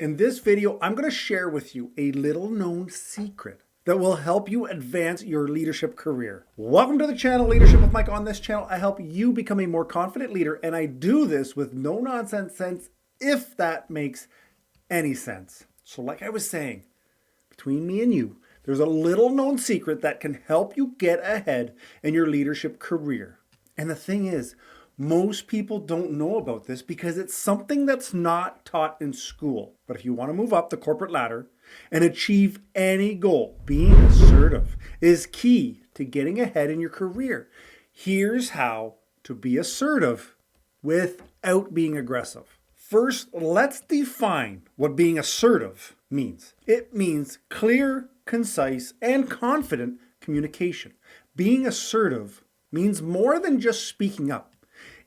In this video, I'm going to share with you a little known secret that will help you advance your leadership career. Welcome to the channel, Leadership with Mike. On this channel, I help you become a more confident leader, and I do this with no nonsense sense, if that makes any sense. So like I was saying, between me and you, there's a little known secret that can help you get ahead in your leadership career. And the thing is, most people don't know about this because it's something that's not taught in school. But if you want to move up the corporate ladder and achieve any goal, being assertive is key to getting ahead in your career. Here's how to be assertive without being aggressive. First, let's define what being assertive means. It means clear, concise, and confident communication. Being assertive means more than just speaking up.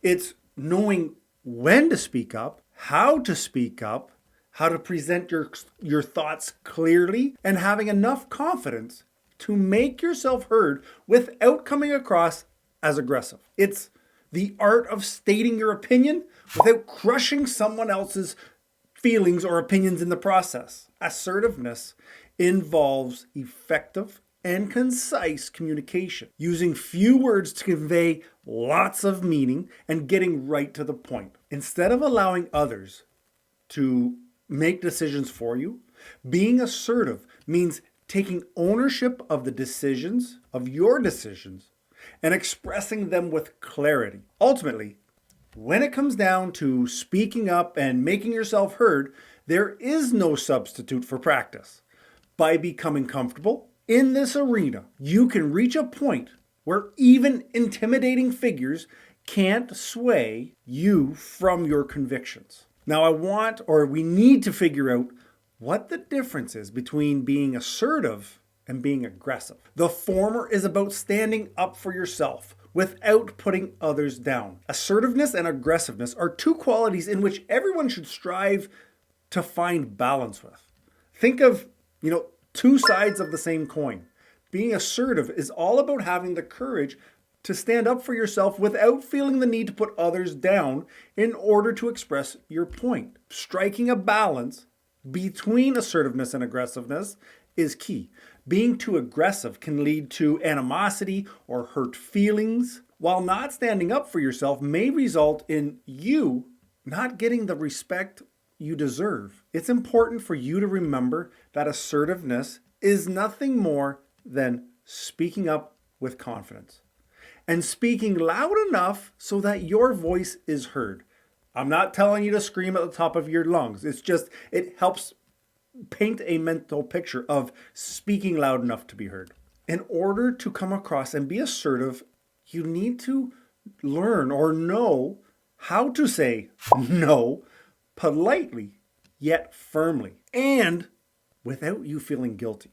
It's knowing when to speak up, how to present your thoughts clearly, and having enough confidence to make yourself heard without coming across as aggressive. It's the art of stating your opinion without crushing someone else's feelings or opinions in the process. Assertiveness involves effective and concise communication, using few words to convey lots of meaning and getting right to the point. Instead of allowing others to make decisions for you, being assertive means taking ownership of your decisions, and expressing them with clarity. Ultimately, when it comes down to speaking up and making yourself heard, there is no substitute for practice. By becoming comfortable in this arena, you can reach a point where even intimidating figures can't sway you from your convictions. Now we need to figure out what the difference is between being assertive and being aggressive. The former is about standing up for yourself without putting others down. Assertiveness and aggressiveness are two qualities in which everyone should strive to find balance with. Think of, two sides of the same coin. Being assertive is all about having the courage to stand up for yourself without feeling the need to put others down in order to express your point. Striking a balance between assertiveness and aggressiveness is key. Being too aggressive can lead to animosity or hurt feelings, while not standing up for yourself may result in you not getting the respect you deserve. It's important for you to remember that assertiveness is nothing more than speaking up with confidence and speaking loud enough so that your voice is heard. I'm not telling you to scream at the top of your lungs. It helps paint a mental picture of speaking loud enough to be heard. In order to come across and be assertive, you need to learn or know how to say no politely yet firmly and without you feeling guilty.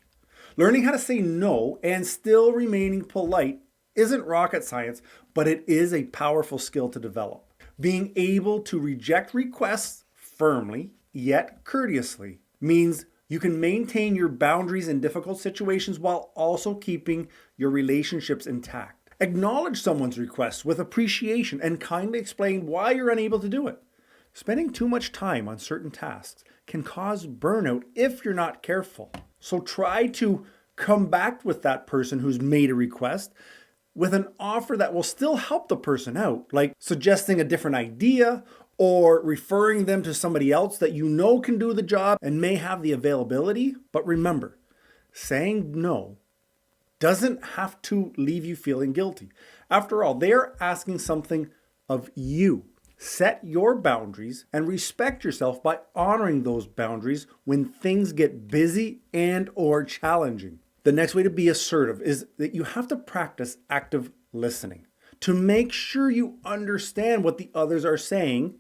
Learning how to say no and still remaining polite isn't rocket science, but it is a powerful skill to develop. Being able to reject requests firmly yet courteously means you can maintain your boundaries in difficult situations while also keeping your relationships intact. Acknowledge someone's requests with appreciation and kindly explain why you're unable to do it. Spending too much time on certain tasks can cause burnout if you're not careful. So try to come back with that person who's made a request with an offer that will still help the person out, like suggesting a different idea or referring them to somebody else that you know can do the job and may have the availability. But remember, saying no doesn't have to leave you feeling guilty. After all, they're asking something of you. Set your boundaries and respect yourself by honoring those boundaries when things get busy and or challenging. The next way to be assertive is that you have to practice active listening to make sure you understand what the others are saying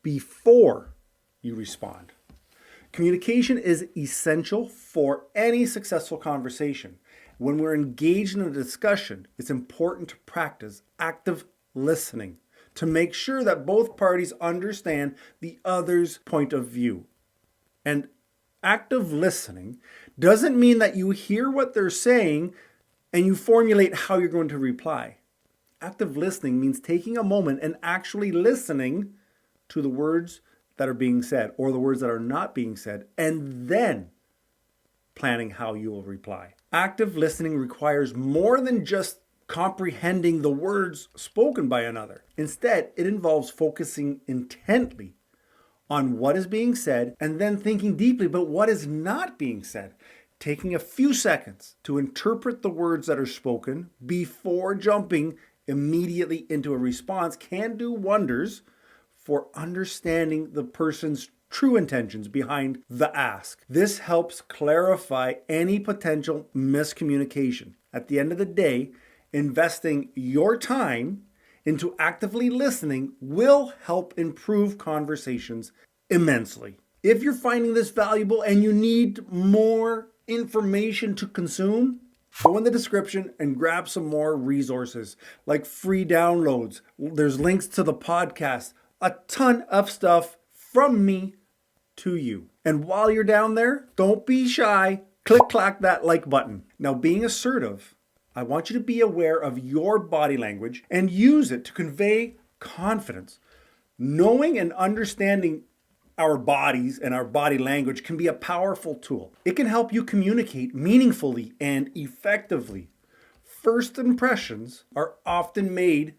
before you respond. Communication is essential for any successful conversation. When we're engaged in a discussion, it's important to practice active listening to make sure that both parties understand the other's point of view. And active listening doesn't mean that you hear what they're saying and you formulate how you're going to reply. Active listening means taking a moment and actually listening to the words that are being said or the words that are not being said, and then planning how you will reply. Active listening requires more than just comprehending the words spoken by another. Instead, it involves focusing intently on what is being said and then thinking deeply about what is not being said. Taking a few seconds to interpret the words that are spoken before jumping immediately into a response can do wonders for understanding the person's true intentions behind the ask. This helps clarify any potential miscommunication. At the end of the day, investing your time into actively listening will help improve conversations immensely. If you're finding this valuable and you need more information to consume, go in the description and grab some more resources like free downloads. There's links to the podcast, a ton of stuff from me to you. And while you're down there, don't be shy. Clack that like button. Now, being assertive, I want you to be aware of your body language and use it to convey confidence. Knowing and understanding our bodies and our body language can be a powerful tool. It can help you communicate meaningfully and effectively. First impressions are often made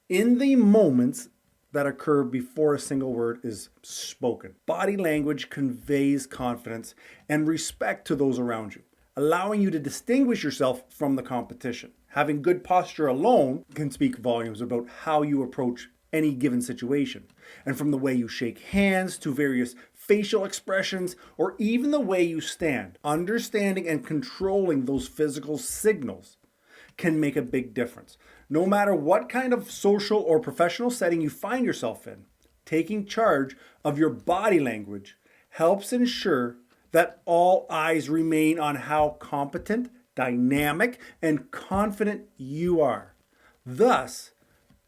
in the moments that occur before a single word is spoken. Body language conveys confidence and respect to those around you, allowing you to distinguish yourself from the competition. Having good posture alone can speak volumes about how you approach any given situation. And from the way you shake hands to various facial expressions or even the way you stand, understanding and controlling those physical signals can make a big difference. No matter what kind of social or professional setting you find yourself in, taking charge of your body language helps ensure that all eyes remain on how competent, dynamic, and confident you are. Thus,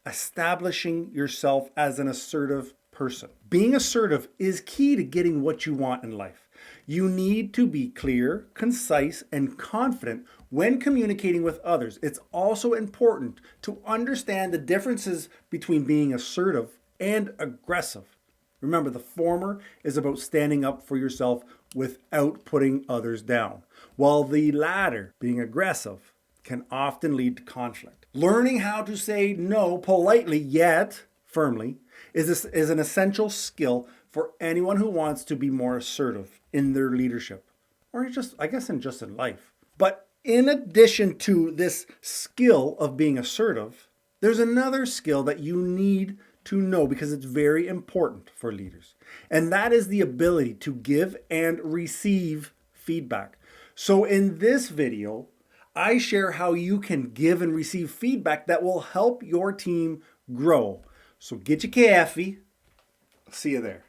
establishing yourself as an assertive person. Being assertive is key to getting what you want in life. You need to be clear, concise, and confident when communicating with others. It's also important to understand the differences between being assertive and aggressive. Remember, the former is about standing up for yourself without putting others down, while the latter, being aggressive, can often lead to conflict. Learning how to say no politely yet firmly is an essential skill for anyone who wants to be more assertive in their leadership, or just in life. But in addition to this skill of being assertive, there's another skill that you need to know because it's very important for leaders, and that is the ability to give and receive feedback. So in this video, I share how you can give and receive feedback that will help your team grow. So get your coffee. See you there.